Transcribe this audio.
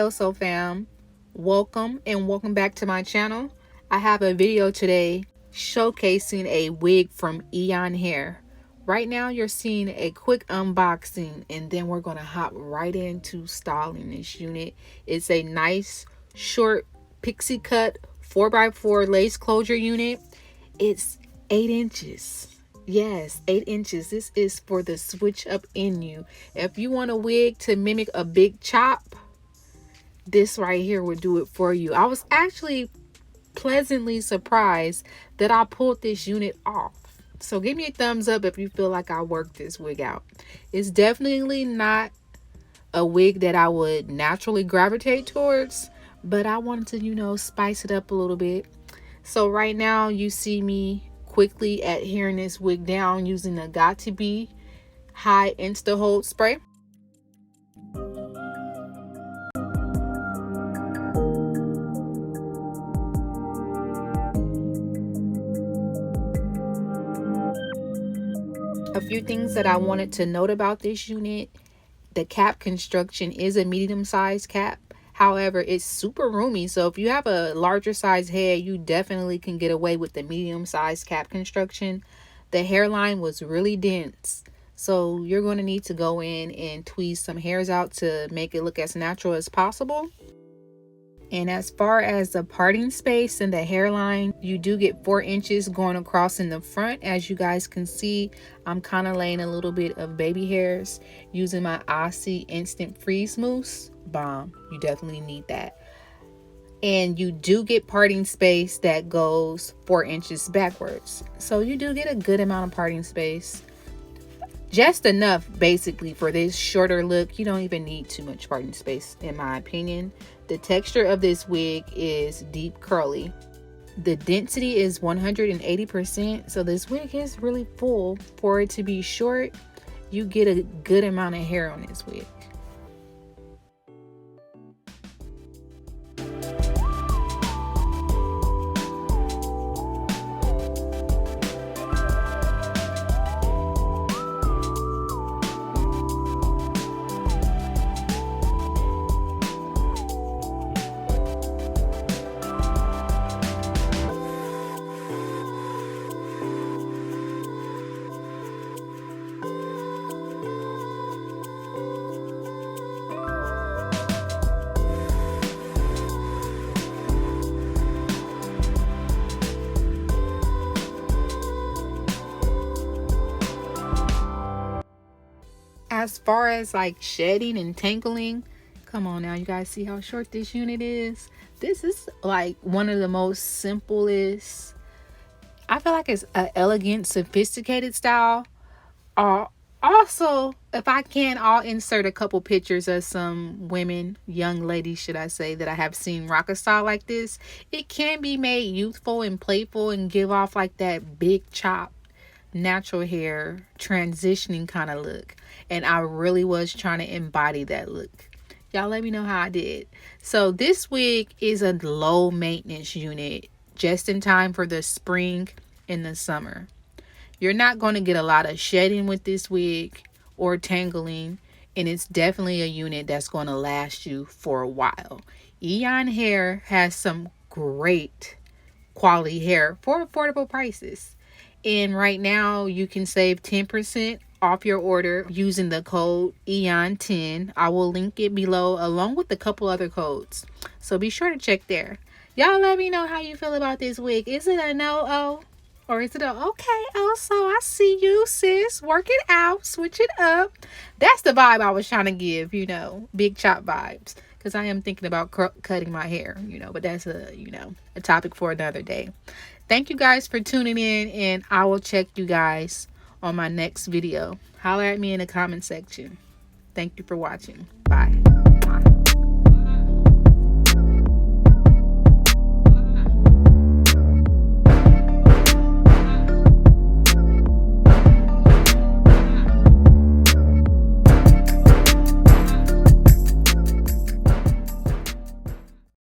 Hello Soul Fam, welcome and welcome back to my channel. I have a video today showcasing a wig from Eayon Hair. Right now you're seeing a quick unboxing and then we're going to hop right into styling this unit. It's a nice short pixie cut 4x4 lace closure unit. It's 8 inches. Yes, 8 inches. This is for the switch up in you. If you want a wig to mimic a big chop, this right here would do it for you. I was actually pleasantly surprised that I pulled this unit off. So give me a thumbs up if you feel like I worked this wig out. It's definitely not a wig that I would naturally gravitate towards, but I wanted to, spice it up a little bit. So right now you see me quickly adhering this wig down using the Got To Be High Insta Hold Spray. A few things that I wanted to note about this unit: the cap construction is a medium size cap. However, it's super roomy, so if you have a larger size head, you definitely can get away with the medium size cap construction. The hairline was really dense, so you're going to need to go in and tweeze some hairs out to make it look as natural as possible. And as far as the parting space and the hairline, you do get 4 inches going across in the front. As you guys can see, I'm kind of laying a little bit of baby hairs using my Aussie Instant Freeze Mousse. Bomb. You definitely need that. And you do get parting space that goes 4 inches backwards. So you do get a good amount of parting space. Just enough basically for this shorter look. You don't even need too much parting space in my opinion. The texture of this wig is deep curly. The density is 180%. So this wig is really full. For it to be short, you get a good amount of hair on this wig. As far as like shedding and tangling, come on now, you guys see how short this unit is? This is like one of the most simplest. I feel like it's an elegant, sophisticated style. Also, if I can, I'll insert a couple pictures of some women, young ladies should I say, that I have seen rock a style like this. It can be made youthful and playful and give off like that big chop, natural hair, transitioning kind of look. And I really was trying to embody that look. Y'all let me know how I did. So this wig is a low maintenance unit, just in time for the spring and the summer. You're not going to get a lot of shedding with this wig or tangling, and it's definitely a unit that's going to last you for a while. Eayon Hair has some great quality hair for affordable prices. And right now you can save 10% off your order using the code Eayon10. I will link it below along with a couple other codes. So be sure to check there. Y'all let me know how you feel about this wig. Is it a no-oh? Or is it a okay, also I see you, sis. Work it out, switch it up. That's the vibe I was trying to give, big chop vibes. Because I am thinking about cutting my hair, but that's a topic for another day. Thank you guys for tuning in, and I will check you guys on my next video. Holler at me in the comment section. Thank you for watching. Bye.